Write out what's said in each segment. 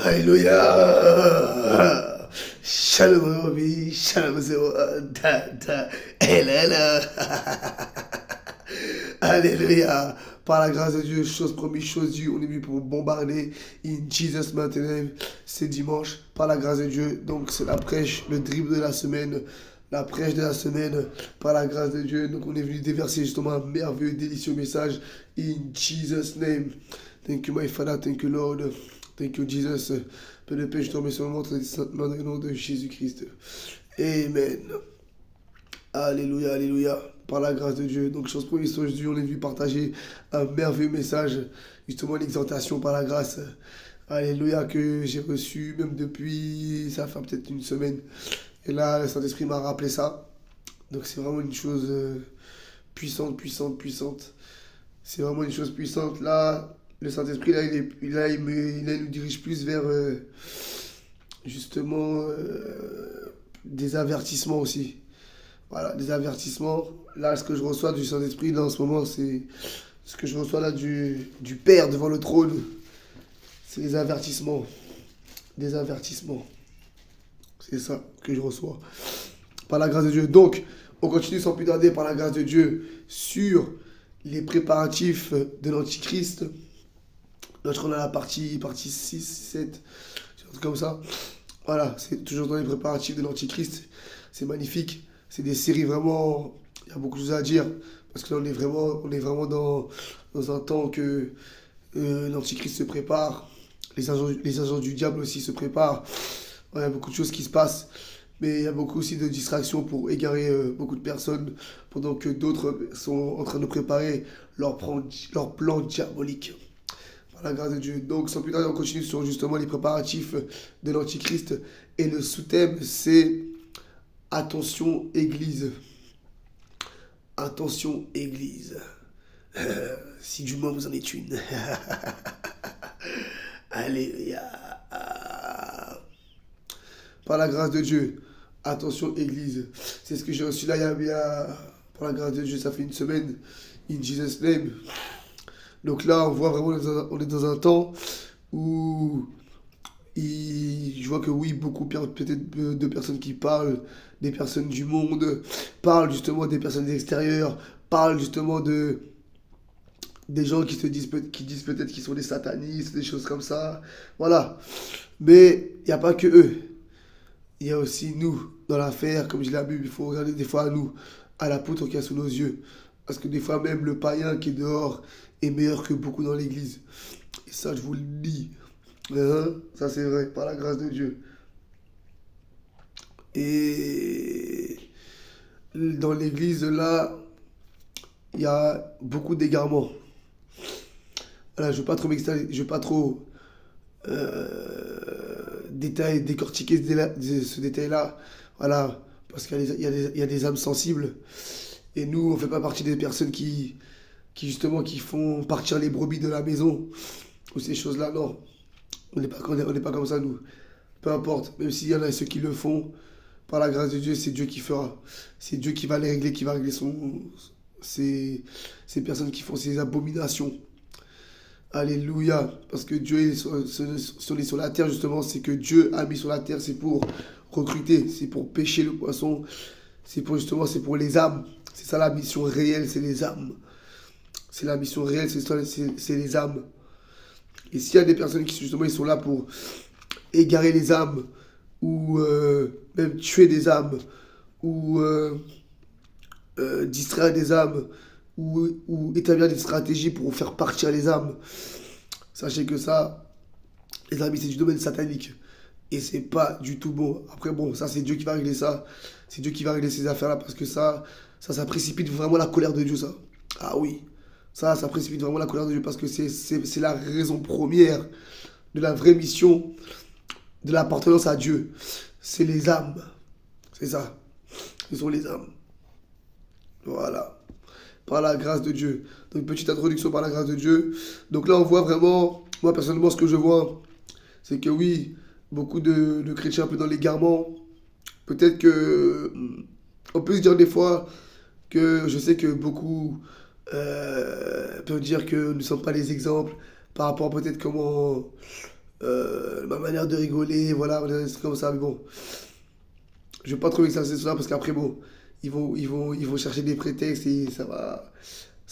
Alléluia. Shalom, Roby. Shalom, Zéro. Hello. Alléluia. Par la grâce de Dieu, chose promise, chose due, on est venu pour bombarder. In Jesus' mighty name. C'est dimanche. Par la grâce de Dieu. Donc, c'est la prêche, le dribble de la semaine. La prêche de la semaine, par la grâce de Dieu. Donc, on est venu déverser justement un merveilleux, délicieux message. In Jesus' name. Thank you, my Father. Thank you, Lord. Thank you, Jesus. Père de paix, je te remercie sur le nom très saintement dans le nom de Jésus-Christ. Amen. Alléluia, alléluia. Par la grâce de Dieu. Donc, chose première, aujourd'hui, on est venu partager un merveilleux message. Justement, l'exhortation par la grâce. Alléluia, que j'ai reçu même depuis, ça fait peut-être une semaine. Et là, le Saint-Esprit m'a rappelé ça. Donc, c'est vraiment une chose puissante. C'est vraiment une chose puissante. Là, le Saint-Esprit, il nous dirige plus vers, justement, des avertissements aussi. Voilà, des avertissements. Là, ce que je reçois du Saint-Esprit, là, en ce moment, c'est ce que je reçois là du Père devant le trône. C'est des avertissements. Des avertissements. C'est ça que je reçois. Par la grâce de Dieu. Donc, on continue sans plus tarder, par la grâce de Dieu, sur les préparatifs de l'Antichrist. Là, je crois qu'on a la partie 6, 7, un truc comme ça. Voilà, c'est toujours dans les préparatifs de l'Antichrist. C'est magnifique. C'est des séries vraiment... Il y a beaucoup de choses à dire. Parce que là, on est vraiment dans un temps que l'Antichrist se prépare. Les agents du diable aussi se préparent. Il y a beaucoup de choses qui se passent. Mais il y a beaucoup aussi de distractions pour égarer beaucoup de personnes. Pendant que d'autres sont en train de préparer leur plan diabolique. Par la grâce de Dieu. Donc, sans plus tarder, on continue sur justement les préparatifs de l'Antichrist. Et le sous-thème, c'est attention Église. Attention Église. Si du moins vous en êtes une. Alléluia. Par la grâce de Dieu. Attention Église. C'est ce que j'ai reçu là par la grâce de Dieu, ça fait une semaine. In Jesus' name. Donc là, on voit vraiment, on est dans un temps où je vois que oui, beaucoup peut-être de personnes qui parlent, des personnes du monde, parlent justement des personnes extérieures, parlent justement des gens qui disent peut-être qu'ils sont des satanistes, des choses comme ça. Voilà. Mais il n'y a pas que eux. Il y a aussi nous, dans l'affaire, comme je l'ai dit, il faut regarder des fois à nous, à la poutre qu'il y a sous nos yeux. Parce que des fois même le païen qui est dehors est meilleur que beaucoup dans l'église. Et ça, je vous le dis. Hein? Ça, c'est vrai, par la grâce de Dieu. Et dans l'église, là, il y a beaucoup d'égarements. Voilà, je ne veux pas trop décortiquer ce détail-là. Voilà, parce qu'il y a des âmes sensibles. Et nous, on ne fait pas partie des personnes qui font partir les brebis de la maison. Ou ces choses-là, non. On n'est pas comme ça, nous. Peu importe, même s'il y en a ceux qui le font, par la grâce de Dieu, c'est Dieu qui fera. C'est Dieu qui va les régler, qui va régler ces personnes qui font ces abominations. Alléluia. Parce que Dieu est sur la terre, justement, c'est que Dieu a mis sur la terre, c'est pour recruter, c'est pour pêcher le poisson, c'est pour les âmes. C'est ça la mission réelle, c'est les âmes. C'est la mission réelle, c'est les âmes. Et s'il y a des personnes qui justement ils sont là pour égarer les âmes, ou même tuer des âmes, ou distraire des âmes, ou établir des stratégies pour faire partir les âmes, sachez que ça, les amis, c'est du domaine satanique. Et c'est pas du tout bon. Après, bon, ça, c'est Dieu qui va régler ça. C'est Dieu qui va régler ces affaires-là, parce que ça précipite vraiment la colère de Dieu, ça. Ah oui. Ça précipite vraiment la colère de Dieu, parce que c'est la raison première de la vraie mission, de l'appartenance à Dieu. C'est les âmes. C'est ça. Ce sont les âmes. Voilà. Par la grâce de Dieu. Donc, petite introduction par la grâce de Dieu. Donc là, on voit vraiment, moi personnellement, ce que je vois, c'est que oui, beaucoup de chrétiens un peu dans l'égarement. Peut-être que, on peut se dire des fois que je sais que beaucoup peuvent dire que nous ne sommes pas les exemples par rapport à peut-être comment ma manière de rigoler, voilà, c'est comme ça, mais bon. Je ne vais pas trop m'exercer sur ça parce qu'après, bon, ils vont chercher des prétextes et ça va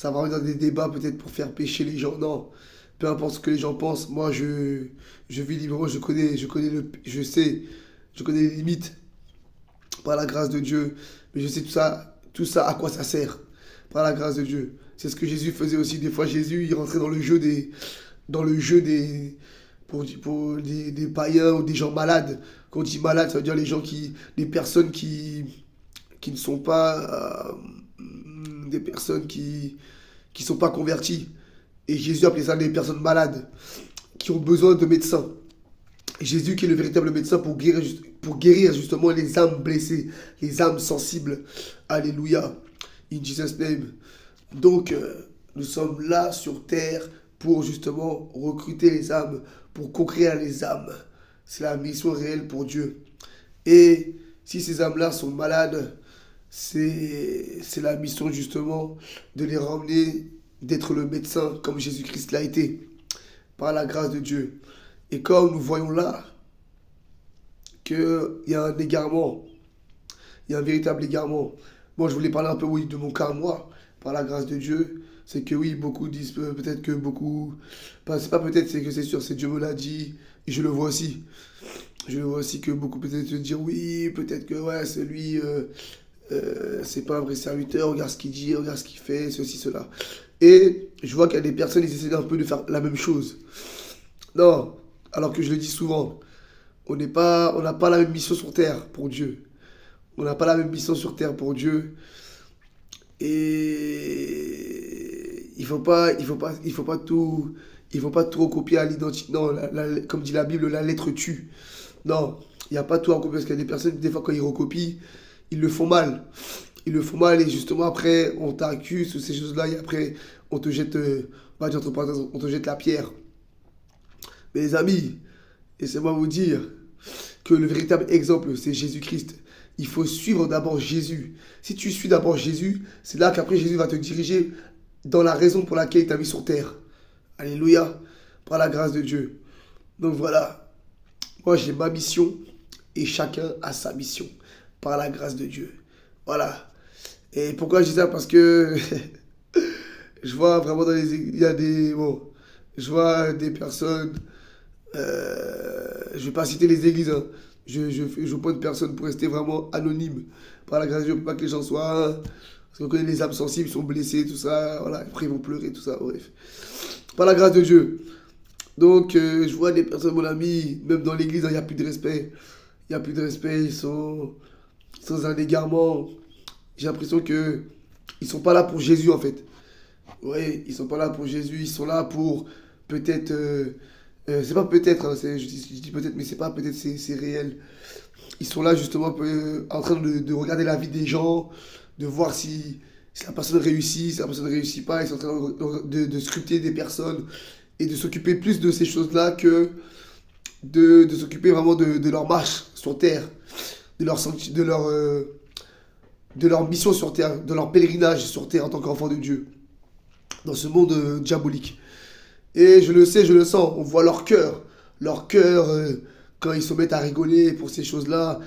rentrer dans des débats peut-être pour faire pécher les gens. Non, peu importe ce que les gens pensent, moi je vis librement, je connais les limites par la grâce de Dieu, mais je sais tout ça à quoi ça sert par la grâce de Dieu. C'est ce que Jésus faisait aussi. Des fois, Jésus, il rentrait dans le jeu pour des païens ou des gens malades. Quand on dit malade, ça veut dire les personnes qui ne sont pas, des personnes qui sont pas converties. Et Jésus appelait ça des personnes malades, qui ont besoin de médecins. Et Jésus qui est le véritable médecin pour guérir justement les âmes blessées, les âmes sensibles. Alléluia. In Jesus' name. Donc, nous sommes là sur terre pour justement recruter les âmes, pour conquérir les âmes. C'est la mission réelle pour Dieu. Et si ces âmes-là sont malades, c'est la mission justement de les ramener, d'être le médecin comme Jésus-Christ l'a été, par la grâce de Dieu. Et comme nous voyons là qu'il y a un égarement, il y a un véritable égarement. Moi, je voulais parler un peu, oui, de mon cas, moi, par la grâce de Dieu. C'est que oui, beaucoup disent peut-être que beaucoup. Enfin, c'est pas peut-être, c'est que c'est sûr, c'est Dieu me l'a dit. Et je le vois aussi. Je le vois aussi que beaucoup peut-être se dire oui, peut-être que ouais, c'est lui, c'est pas un vrai serviteur, regarde ce qu'il dit, regarde ce qu'il fait, ceci, cela. Et je vois qu'il y a des personnes, ils essaient un peu de faire la même chose. Non, alors que je le dis souvent, on n'a pas la même mission sur terre pour Dieu. On n'a pas la même mission sur terre pour Dieu. Et il faut pas tout recopier à l'identique. Non, comme dit la Bible, la lettre tue. Non, il n'y a pas tout à recopier parce qu'il y a des personnes, des fois, quand ils recopient, ils le font mal. Ils le font mal et justement, après, on t'accuse de ces choses-là et après, on te jette, on va dire entre parenthèses, on te jette la pierre. Mais les amis, laissez-moi vous dire que le véritable exemple, c'est Jésus-Christ. Il faut suivre d'abord Jésus. Si tu suis d'abord Jésus, c'est là qu'après Jésus va te diriger dans la raison pour laquelle il t'a mis sur terre. Alléluia, par la grâce de Dieu. Donc voilà, moi j'ai ma mission et chacun a sa mission, par la grâce de Dieu. Voilà. Et pourquoi je dis ça? Parce que je vois vraiment il y a des, bon, je vois des personnes, je ne vais pas citer les églises, hein. Je pointe personne pour rester vraiment anonyme. Par la grâce de Dieu, pour pas que les gens soient, hein, parce qu'on connaît les âmes sensibles, ils sont blessés, tout ça, voilà, après ils vont pleurer, tout ça, bref. Par la grâce de Dieu. Donc, je vois des personnes, mon ami, même dans l'église, hein, il n'y a plus de respect. Il n'y a plus de respect, ils sont dans un égarement. J'ai l'impression que ils sont pas là pour Jésus, en fait. Ouais, ils sont pas là pour Jésus, ils sont là pour peut-être. C'est pas peut-être, hein, je dis peut-être, mais c'est pas peut-être, c'est réel. Ils sont là justement en train de regarder la vie des gens, de voir si la personne réussit, si la personne ne réussit pas. Ils sont en train de scruter des personnes et de s'occuper plus de ces choses-là que de s'occuper vraiment de leur marche sur terre, de leur, de leur mission sur terre, de leur pèlerinage sur terre en tant qu'enfant de Dieu, dans ce monde diabolique. Et je le sais, je le sens, on voit leur cœur quand ils se mettent à rigoler pour ces choses-là,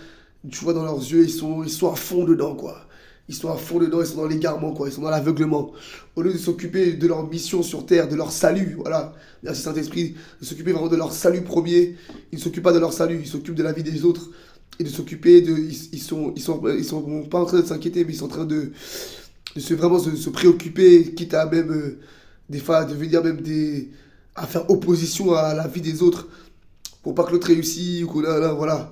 tu vois dans leurs yeux, ils sont à fond dedans, quoi. Ils sont à fond dedans, ils sont dans l'égarement, quoi. Ils sont dans l'aveuglement. Au lieu de s'occuper de leur mission sur terre, de leur salut, voilà. Merci Saint-Esprit, de s'occuper vraiment de leur salut premier. Ils ne s'occupent pas de leur salut, ils s'occupent de la vie des autres. Et de s'occuper de... ils sont pas en train de s'inquiéter, mais ils sont en train de vraiment se préoccuper, quitte à même, des fois, devenir même à faire opposition à la vie des autres, pour pas que l'autre réussisse, ou que là, voilà.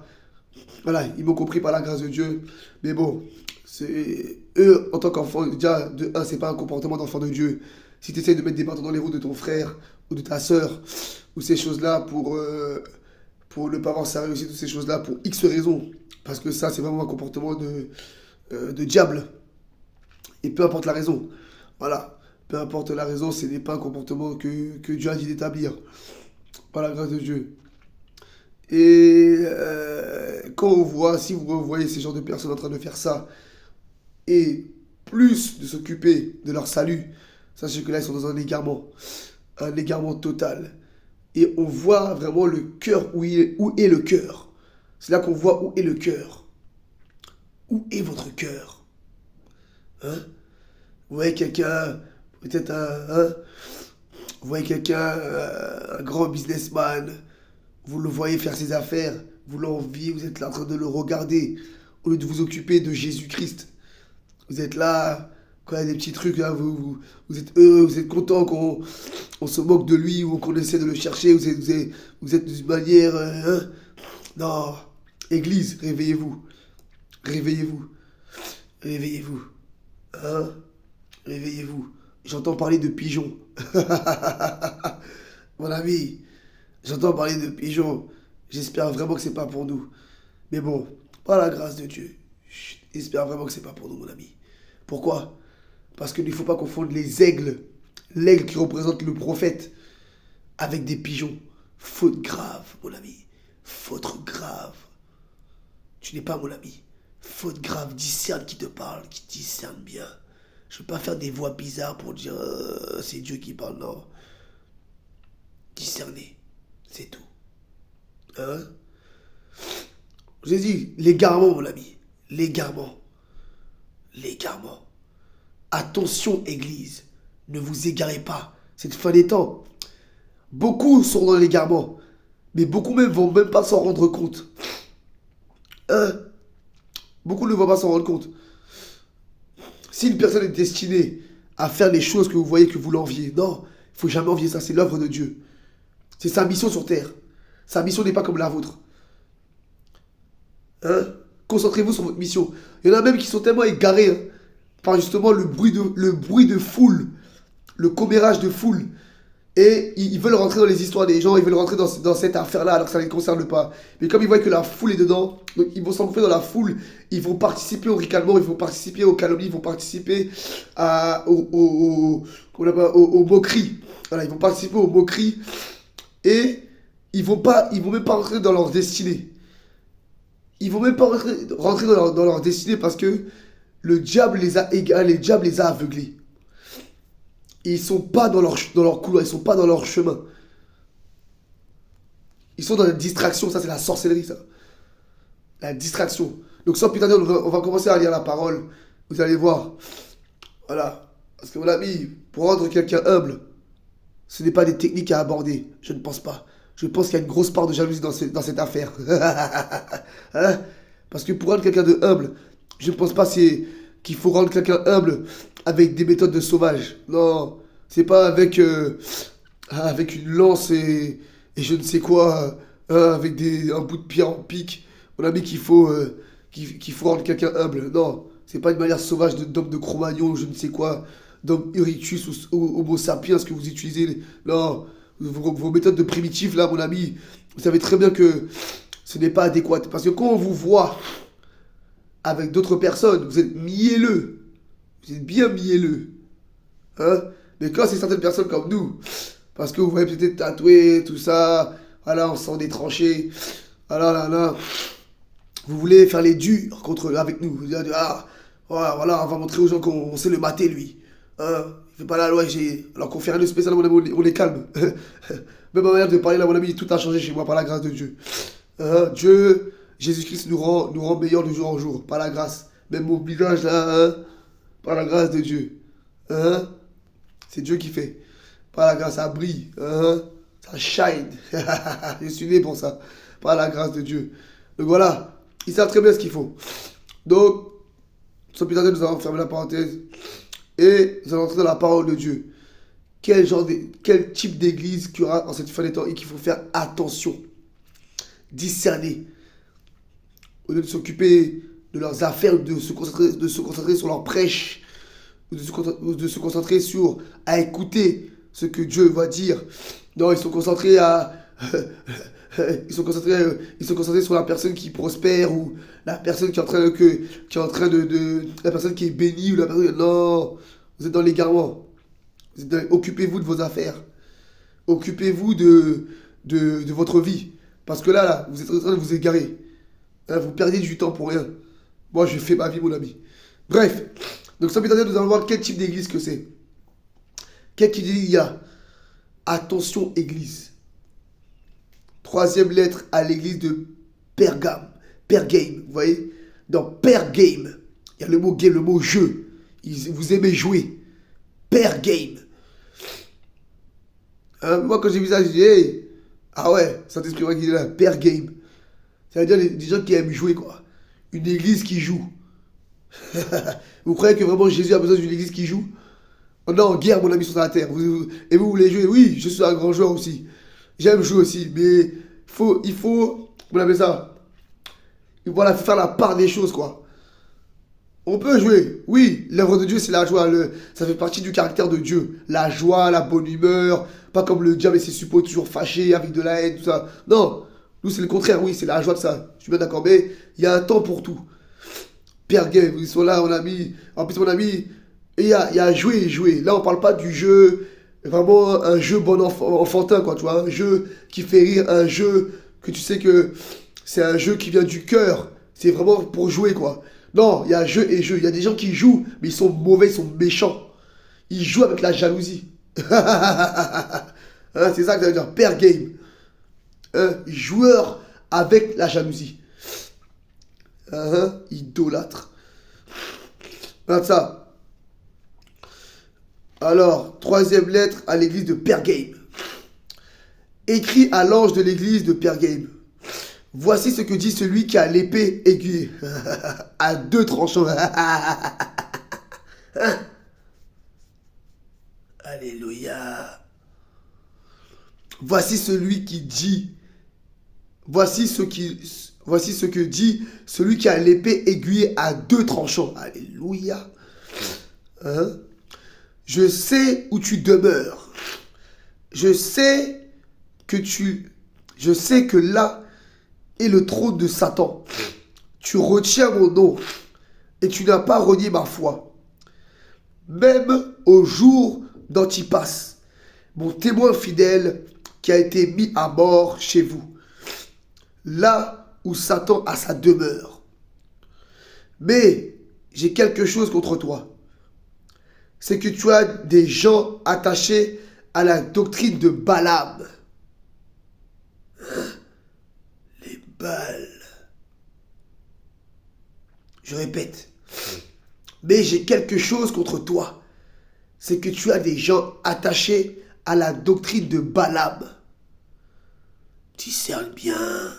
Voilà, ils m'ont compris par la grâce de Dieu. Mais bon, c'est eux, en tant qu'enfants, déjà, de un, c'est pas un comportement d'enfant de Dieu. Si tu essaies de mettre des bâtons dans les roues de ton frère ou de ta sœur, ou ces choses-là pour ne pas avoir sa réussite, toutes ces choses-là, pour X raisons, parce que ça, c'est vraiment un comportement de diable. Et peu importe la raison, voilà, peu importe la raison, ce n'est pas un comportement que Dieu a dit d'établir, par la grâce de Dieu. Et quand on voit, si vous voyez ces genres de personnes en train de faire ça, et plus de s'occuper de leur salut, sachez que là, ils sont dans un égarement total. Et on voit vraiment le cœur, où est le cœur. C'est là qu'on voit où est le cœur. Où est votre cœur? Hein? Vous voyez quelqu'un, peut-être vous voyez quelqu'un, un grand businessman, vous le voyez faire ses affaires, vous l'enviez, vous êtes là en train de le regarder, au lieu de vous occuper de Jésus-Christ. Vous êtes là, quand il y a des petits trucs, là, vous êtes heureux, vous êtes content qu'on on se moque de lui ou qu'on essaie de le chercher, vous êtes d'une manière... Non, Église, réveillez-vous, réveillez-vous, réveillez-vous, hein, réveillez-vous. J'entends parler de pigeons. Mon ami, j'entends parler de pigeons. J'espère vraiment que c'est pas pour nous. Mais bon, par la grâce de Dieu, j'espère vraiment que c'est pas pour nous, mon ami. Pourquoi? Parce qu'il ne faut pas confondre les aigles, l'aigle qui représente le prophète, avec des pigeons. Faute grave, mon ami. Faute grave. Tu n'es pas mon ami. Faute grave, discerne qui te parle, qui discerne bien. Je ne veux pas faire des voix bizarres pour dire c'est Dieu qui parle, non. Discerner, c'est tout. Hein? J'ai dit, l'égarement, mon ami. L'égarement. L'égarement. Attention, Église. Ne vous égarez pas. C'est fin des temps. Beaucoup sont dans l'égarement. Mais beaucoup même vont même pas s'en rendre compte. Hein? Beaucoup ne vont pas s'en rendre compte. Si une personne est destinée à faire les choses que vous voyez que vous l'enviez, non, il ne faut jamais envier ça, c'est l'œuvre de Dieu. C'est sa mission sur terre. Sa mission n'est pas comme la vôtre. Hein? Concentrez-vous sur votre mission. Il y en a même qui sont tellement égarés par justement le bruit de foule, le commérage de foule. Et ils veulent rentrer dans les histoires des gens, ils veulent rentrer dans cette affaire-là alors que ça ne les concerne pas. Mais comme ils voient que la foule est dedans, donc ils vont s'engouffrer dans la foule, ils vont participer au ricanement, ils vont participer aux calomnies, ils vont participer aux moqueries. Voilà, ils vont participer aux moqueries et ils vont même pas rentrer dans leur destinée. Ils vont même pas rentrer dans leur destinée parce que le diable les a égarés, le diable les a aveuglés. Ils sont pas dans leur couloir, ils sont pas dans leur chemin. Ils sont dans la distraction, ça c'est la sorcellerie, ça. La distraction. Donc sans putain de on va commencer à lire la parole. Vous allez voir. Voilà. Parce que mon ami, pour rendre quelqu'un humble, ce n'est pas des techniques à aborder. Je ne pense pas. Je pense qu'il y a une grosse part de jalousie dans cette affaire. Hein? Parce que pour rendre quelqu'un de humble, je ne pense pas qu'il faut rendre quelqu'un humble avec des méthodes de sauvage. Non, c'est pas avec une lance et je ne sais quoi, avec un bout de pierre en pique. On a mis qu'il faut rendre quelqu'un humble. Non, c'est pas une manière sauvage d'homme de Cro-Magnon, je ne sais quoi, d'homme Erectus ou Homo sapiens que vous utilisez. Non, vos méthodes de primitifs là, mon ami, vous savez très bien que ce n'est pas adéquat. Parce que quand on vous voit avec d'autres personnes, vous êtes mielleux. Vous êtes bien mielleux. Hein? Mais quand c'est certaines personnes comme nous, parce que vous voyez peut-être tatoué, tout ça, voilà, on sent des tranchées, voilà, là, vous voulez faire les durs avec nous. Vous dites, voilà, on va montrer aux gens qu'on sait le mater, lui. Hein? Il fait pas la loi, alors qu'on fait rien de spécial, mon ami, on les calme. Même ma manière de parler, là, mon ami, tout a changé chez moi par la grâce de Dieu. Hein? Dieu, Jésus-Christ nous rend meilleurs de jour en jour, par la grâce. Même mon visage, là, hein? Par la grâce de Dieu. Hein? C'est Dieu qui fait. Par la grâce, ça brille. Hein? Ça shine. Je suis né pour ça. Par la grâce de Dieu. Donc voilà. Ils savent très bien ce qu'il faut. Donc, sans plus tarder, nous allons fermer la parenthèse. Et nous allons entrer dans la parole de Dieu. Quel type d'église qu'il y aura en cette fin des temps et qu'il faut faire attention. Discerner. Au lieu de s'occuper de leurs affaires, de se concentrer sur leur prêche, ou de se concentrer à écouter ce que Dieu va dire. Non, ils sont concentrés ils sont concentrés sur la personne qui prospère ou la personne qui est en train de la personne qui est bénie ou la personne. Non, vous êtes dans l'égarement. Occupez-vous de vos affaires. Occupez-vous de votre vie. Parce que là, vous êtes en train de vous égarer. Hein, vous perdez du temps pour rien. Moi, je fais ma vie, mon ami. Bref. Donc, sans plus tarder, nous allons voir quel type d'église que c'est. Quel type d'église il y a. Attention, église. Troisième lettre à l'église de Pergame. Pergame, vous voyez? Dans Pergame, il y a le mot game, le mot jeu. Vous aimez jouer. Pergame. Moi, quand j'ai vu ça, j'ai dit, hey, ah ouais, Saint-Esprit, moi qui est là, Pergame. Ça veut dire des gens qui aiment jouer, quoi. Une église qui joue. Vous croyez que vraiment Jésus a besoin d'une église qui joue? On est en guerre, mon ami, sur la terre. Et vous voulez jouer? Oui, je suis un grand joueur aussi. J'aime jouer aussi, mais il faut, vous appelez ça? Voilà, faire la part des choses, quoi. On peut jouer. Oui, l'œuvre de Dieu, c'est la joie. Ça fait partie du caractère de Dieu. La joie, la bonne humeur. Pas comme le diable et ses suppôts toujours fâchés, avec de la haine, tout ça. Non, nous, c'est le contraire. Oui, c'est la joie de ça. Je suis bien d'accord, mais il y a un temps pour tout. Pierre Gay, ils sont là, mon ami. En plus, mon ami, il y a jouer et jouer. Là, on parle pas du jeu, vraiment un jeu bon enfantin, quoi, tu vois. Un jeu qui fait rire, un jeu que tu sais que c'est un jeu qui vient du cœur. C'est vraiment pour jouer, quoi. Non, il y a jeu et jeu. Il y a des gens qui jouent, mais ils sont mauvais, ils sont méchants. Ils jouent avec la jalousie. Hein, c'est ça que ça veut dire, Père Game. Joueur avec la jalousie. Idolâtre. Regarde ça. Alors, troisième lettre à l'église de Pergame. Écrit à l'ange de l'église de Pergame. Voici ce que dit celui qui a l'épée aiguë à deux tranchants. Alléluia. Voici celui qui dit. Voici ce que dit celui qui a l'épée aiguillée à deux tranchants. Alléluia. Je sais où tu demeures. Je sais que là est le trône de Satan. Tu retiens mon nom et tu n'as pas renié ma foi. Même au jour d'Antipas, mon témoin fidèle qui a été mis à mort chez vous, là où Satan a sa demeure. Mais j'ai quelque chose contre toi. C'est que tu as des gens attachés à la doctrine de Balaam. Les Baals. Je répète. Mais j'ai quelque chose contre toi. C'est que tu as des gens attachés à la doctrine de Balaam. Discerne bien.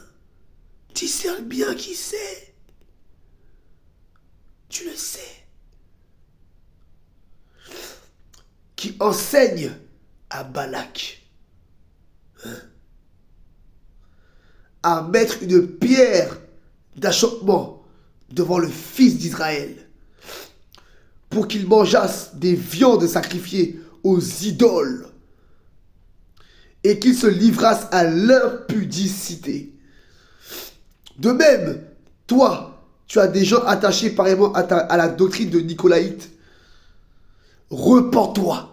Discerne bien qui c'est. Tu le sais. Qui enseigne à Balak à mettre une pierre d'achoppement devant le fils d'Israël pour qu'ils mangeassent des viandes sacrifiées aux idoles et qu'ils se livrassent à l'impudicité. De même, toi, tu as des gens attachés pareillement à la doctrine de Nicolaïte. Repens-toi.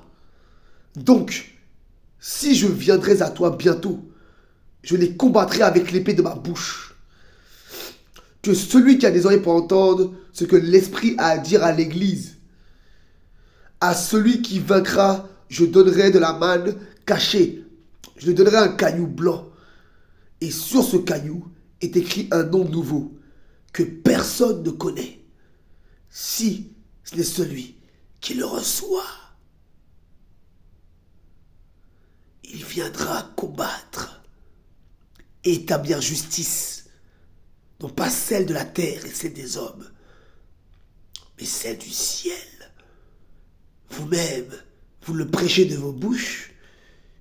Donc, si je viendrais à toi bientôt, je les combattrai avec l'épée de ma bouche. Que celui qui a des oreilles pour entendre ce que l'Esprit a à dire à l'Église. À celui qui vaincra, je donnerai de la manne cachée. Je lui donnerai un caillou blanc. Et sur ce caillou est écrit un nom nouveau que personne ne connaît. Si ce n'est celui qui le reçoit. Il viendra combattre et établir justice, non pas celle de la terre et celle des hommes, mais celle du ciel. Vous-même, vous le prêchez de vos bouches,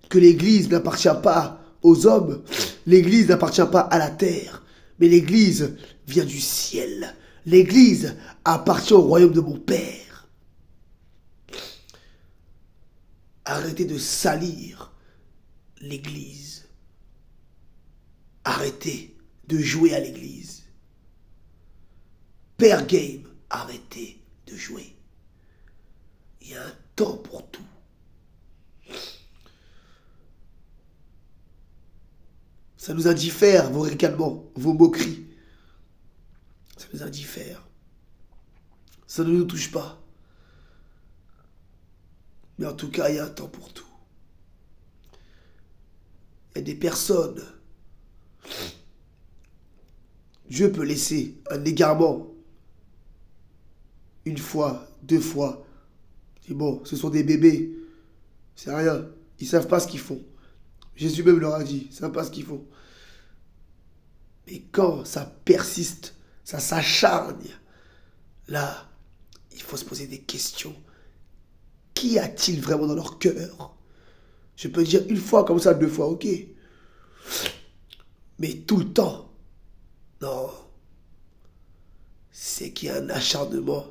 que l'Église n'appartient pas aux hommes, l'Église n'appartient pas à la terre, mais l'Église vient du ciel. L'Église appartient au royaume de mon Père. Arrêtez de salir l'Église. Arrêtez de jouer à l'Église. Père Game, arrêtez de jouer. Il y a un temps pour tout. Ça nous indiffère, vos ricanements, vos moqueries. Ça nous indiffère. Ça ne nous touche pas. Mais en tout cas, il y a un temps pour tout. Il y a des personnes Dieu peut laisser un égarement une fois, deux fois. C'est bon, ce sont des bébés. C'est rien. Ils ne savent pas ce qu'ils font. Jésus même leur a dit, ils ne savent pas ce qu'ils font. Mais quand ça persiste, ça s'acharne, là, il faut se poser des questions. Qu'y a-t-il vraiment dans leur cœur? Je peux dire une fois comme ça, deux fois, ok. Mais tout le temps, non. C'est qu'il y a un acharnement.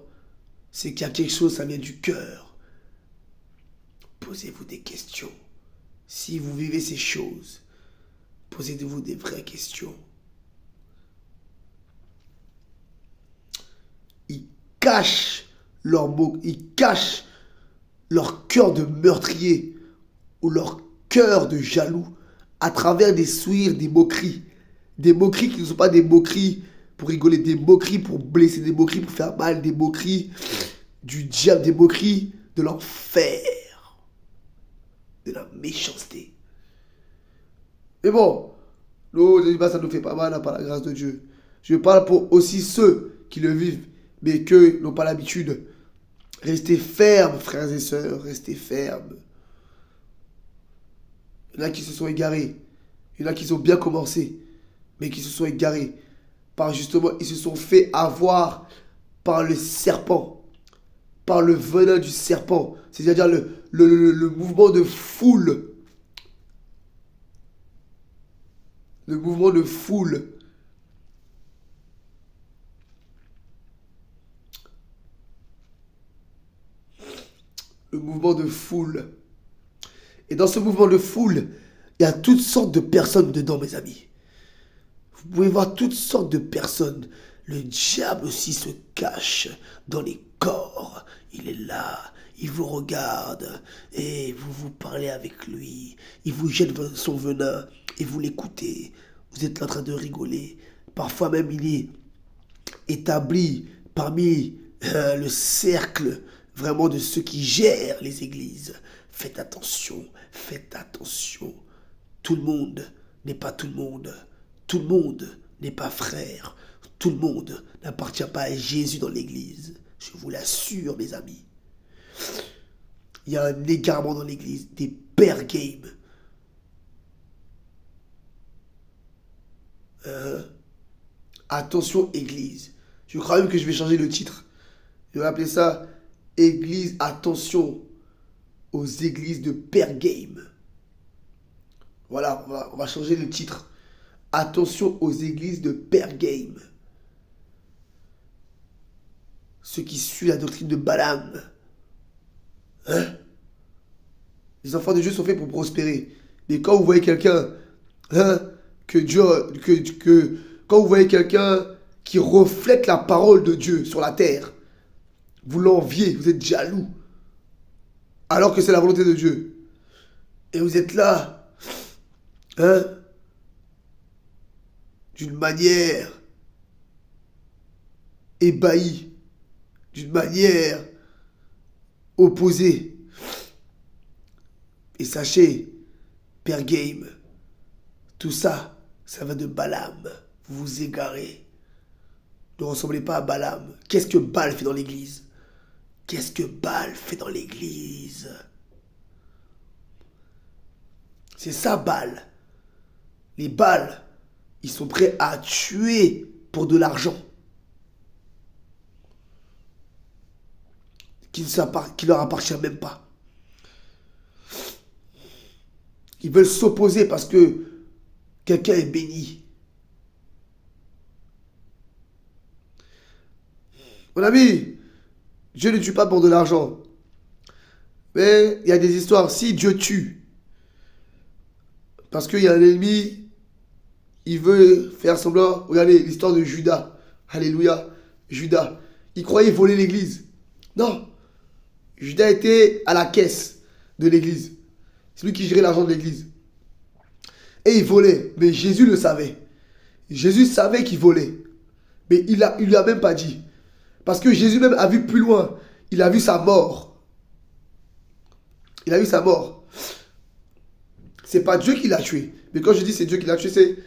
C'est qu'il y a quelque chose, ça vient du cœur. Posez-vous des questions. Si vous vivez ces choses, posez-vous des vraies questions. Ils cachent leurs mots, ils cachent leur cœur de meurtrier ou leur cœur de jaloux à travers des sourires, des moqueries. Des moqueries qui ne sont pas des moqueries pour rigoler, des moqueries pour blesser, des moqueries pour faire mal, des moqueries du diable, des moqueries de l'enfer, de la méchanceté. Mais bon, ça nous fait pas mal, hein, par la grâce de Dieu. Je parle pour aussi ceux qui le vivent, mais qui n'ont pas l'habitude. Restez fermes, frères et sœurs, restez fermes. Il y en a qui se sont égarés. Il y en a qui ont bien commencé, mais qui se sont égarés. Par justement, ils se sont fait avoir par le serpent, par le venin du serpent. C'est-à-dire le mouvement de foule. Le mouvement de foule. Le mouvement de foule. Et dans ce mouvement de foule, il y a toutes sortes de personnes dedans, mes amis. Vous pouvez voir toutes sortes de personnes. Le diable aussi se cache dans les corps. Il est là, il vous regarde et vous parlez avec lui. Il vous jette son venin et vous l'écoutez. Vous êtes en train de rigoler. Parfois même il est établi parmi le cercle vraiment de ceux qui gèrent les églises. Faites attention, faites attention. Tout le monde n'est pas tout le monde. Tout le monde n'est pas frère. Tout le monde n'appartient pas à Jésus dans l'église. Je vous l'assure, mes amis. Il y a un égarement dans l'église, des pères game. Attention, église. Je crois même que je vais changer le titre. Je vais appeler ça Église, attention aux églises de père game. Voilà, on va changer le titre. Attention aux églises de père game. Ceux qui suivent la doctrine de Balaam. Hein? Les enfants de Dieu sont faits pour prospérer. Mais quand vous voyez quelqu'un, hein, quand vous voyez quelqu'un qui reflète la parole de Dieu sur la terre, vous l'enviez, vous êtes jaloux. Alors que c'est la volonté de Dieu. Et vous êtes là, hein, d'une manière ébahie, d'une manière opposée. Et sachez, Père Game, tout ça, ça va de Balaam. Vous vous égarez. Ne ressemblez pas à Balaam. Qu'est-ce que Baal fait dans l'église? Qu'est-ce que Baal fait dans l'église? C'est ça, Baal. Les Baals, ils sont prêts à tuer pour de l'argent. Qui leur appartient même pas. Ils veulent s'opposer parce que quelqu'un est béni. Mon ami, Dieu ne tue pas pour de l'argent. Mais il y a des histoires. Si Dieu tue, parce qu'il y a un ennemi, il veut faire semblant. Regardez l'histoire de Judas. Alléluia. Judas. Il croyait voler l'église. Non. Judas était à la caisse de l'église. C'est lui qui gérait l'argent de l'église. Et il volait. Mais Jésus le savait. Jésus savait qu'il volait. Mais il lui a même pas dit. Parce que Jésus même a vu plus loin. Il a vu sa mort. Il a vu sa mort. C'est pas Dieu qui l'a tué. Mais quand je dis c'est Dieu qui l'a tué, c'est...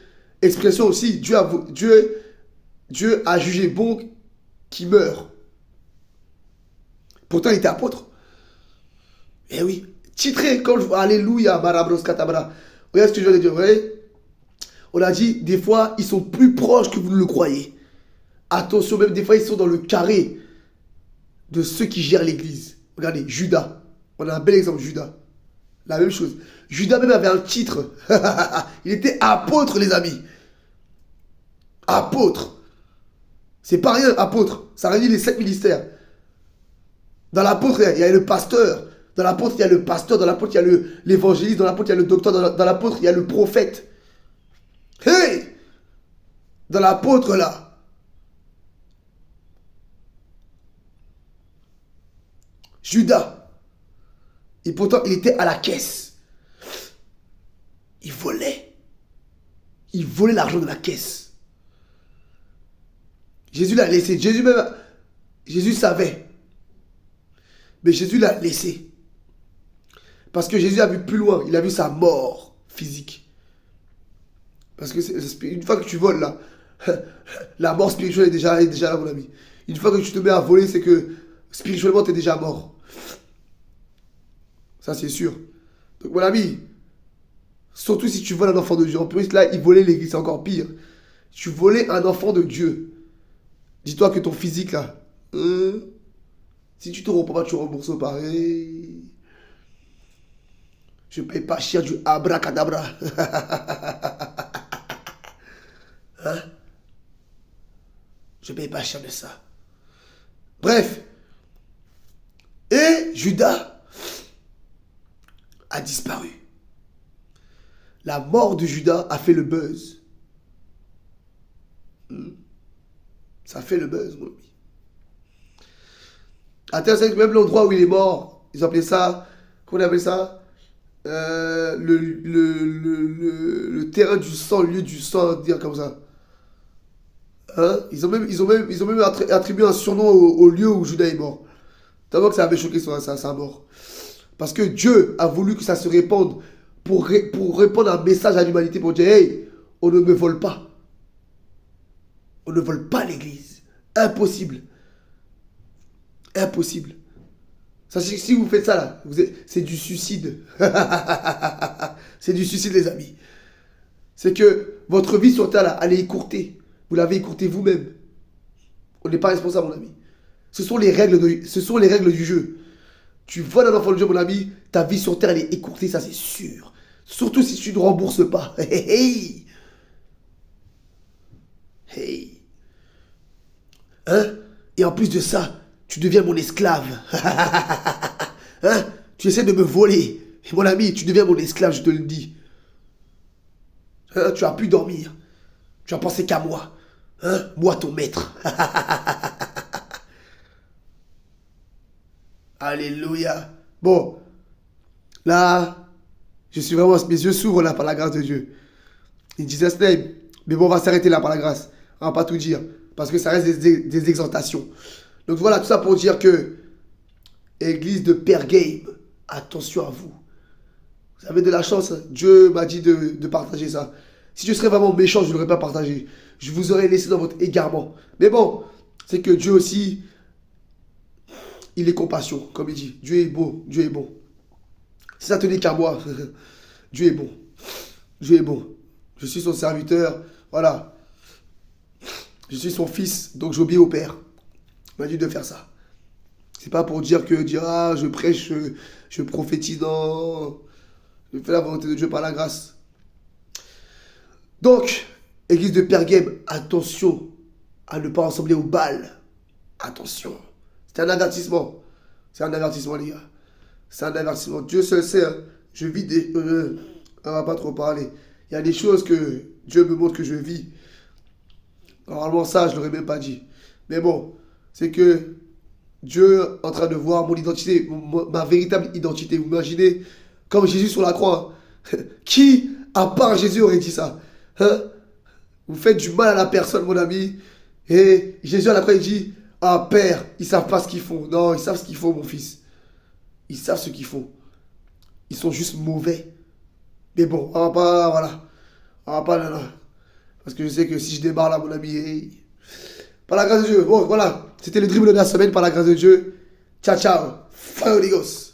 expression aussi, Dieu a jugé bon qu'il meure. Pourtant, il était apôtre. Eh oui. Titré, quand je vois Alléluia, Barabros Katabra. Regarde ce que je viens de dire. Vous voyez? On a dit, des fois, ils sont plus proches que vous ne le croyez. Attention, même des fois, ils sont dans le carré de ceux qui gèrent l'église. Regardez, Judas. On a un bel exemple, Judas. La même chose. Judas même avait un titre. Il était apôtre, les amis. Apôtre. C'est pas rien, apôtre. Ça réunit les 7 ministères. Dans l'apôtre, il y a le pasteur. Dans l'apôtre, il y a le pasteur. Dans l'apôtre, il y a l'évangéliste. Dans l'apôtre, il y a le docteur. Dans l'apôtre, il y a le prophète. Hey! Dans l'apôtre, là. Judas. Et pourtant, il était à la caisse. Il volait. Il volait l'argent de la caisse. Jésus l'a laissé. Jésus savait. Mais Jésus l'a laissé. Parce que Jésus a vu plus loin. Il a vu sa mort physique. Parce que une fois que tu voles là, la mort spirituelle est déjà là, mon ami. Une fois que tu te mets à voler, c'est que spirituellement, tu es déjà mort. Ça, c'est sûr. Donc, mon ami, surtout si tu voles un enfant de Dieu. En plus, là, il volait l'église, c'est encore pire. Tu volais un enfant de Dieu. Dis-toi que ton physique, là, si tu te reprends pas, tu rembourses pareil. Je paye pas cher du abracadabra. Hein? Je paye pas cher de ça. Bref. Et Judas a disparu. La mort de Judas a fait le buzz. Ça fait le buzz, mon ami. Attention, même l'endroit où il est mort, ils appelaient ça, comment on appelle ça? Le terrain du sang, le lieu du sang, dire comme ça. Hein? Ils ont même attribué un surnom au lieu où Judas est mort. Tellement que ça avait choqué sa mort. Parce que Dieu a voulu que ça se répande pour répondre à un message à l'humanité, pour dire, hey, on ne me vole pas. On ne vole pas l'église. Impossible. Impossible. Sachez que si vous faites ça là, c'est du suicide. C'est du suicide, les amis. C'est que votre vie sur terre là, elle est écourtée. Vous l'avez écourtée vous-même. On n'est pas responsable, mon ami. Ce sont les règles du jeu. Tu voles un enfant de Dieu, mon ami, ta vie sur terre elle est écourtée, ça c'est sûr. Surtout si tu ne rembourses pas. Hey, hey. Hein? Et en plus de ça, tu deviens mon esclave. Hein? Tu essaies de me voler. Et mon ami, tu deviens mon esclave, je te le dis. Hein? Tu as pu dormir. Tu as pensé qu'à moi. Hein? Moi, ton maître. Alléluia. Bon, là, je suis vraiment, mes yeux s'ouvrent là par la grâce de Dieu. In Jesus' name. Mais bon, on va s'arrêter là par la grâce. On va pas tout dire. Parce que ça reste des exhortations. Donc voilà, tout ça pour dire que Église de Pergame, attention à vous. Vous avez de la chance. Dieu m'a dit de partager ça. Si je serais vraiment méchant, je ne l'aurais pas partagé. Je vous aurais laissé dans votre égarement. Mais bon, c'est que Dieu aussi, il est compassion, comme il dit. Dieu est beau, Dieu est bon. Si ça tenait qu'à moi, Dieu est bon. Dieu est bon. Je suis son serviteur, voilà. Je suis son fils, donc j'obéis au Père. Il m'a dit de faire ça. C'est pas pour dire ah, je prêche, je prophétise, non. Je fais la volonté de Dieu par la grâce. Donc, Église de Pergame, attention à ne pas ressembler au Baal. Attention. C'est un avertissement. C'est un avertissement, les gars. C'est un avertissement. Dieu seul sait. Hein. Je vis des... on va pas trop parler. Il y a des choses que Dieu me montre que je vis. Normalement, ça, je ne l'aurais même pas dit. Mais bon, c'est que Dieu est en train de voir mon identité, ma véritable identité. Vous imaginez, comme Jésus sur la croix. Hein. Qui, à part Jésus, aurait dit ça? Hein? Vous faites du mal à la personne, mon ami. Et Jésus à la croix, il dit, ah Père, ils savent pas ce qu'ils font. Non, ils savent ce qu'ils font, mon fils. Ils savent ce qu'ils font. Ils sont juste mauvais. Mais bon, on va pas, voilà. On va pas, là. Parce que je sais que si je débarre là, mon ami, hey, par la grâce de Dieu. Bon, voilà. C'était le dribble de la semaine par la grâce de Dieu. Ciao, ciao. Fire Holy Ghost.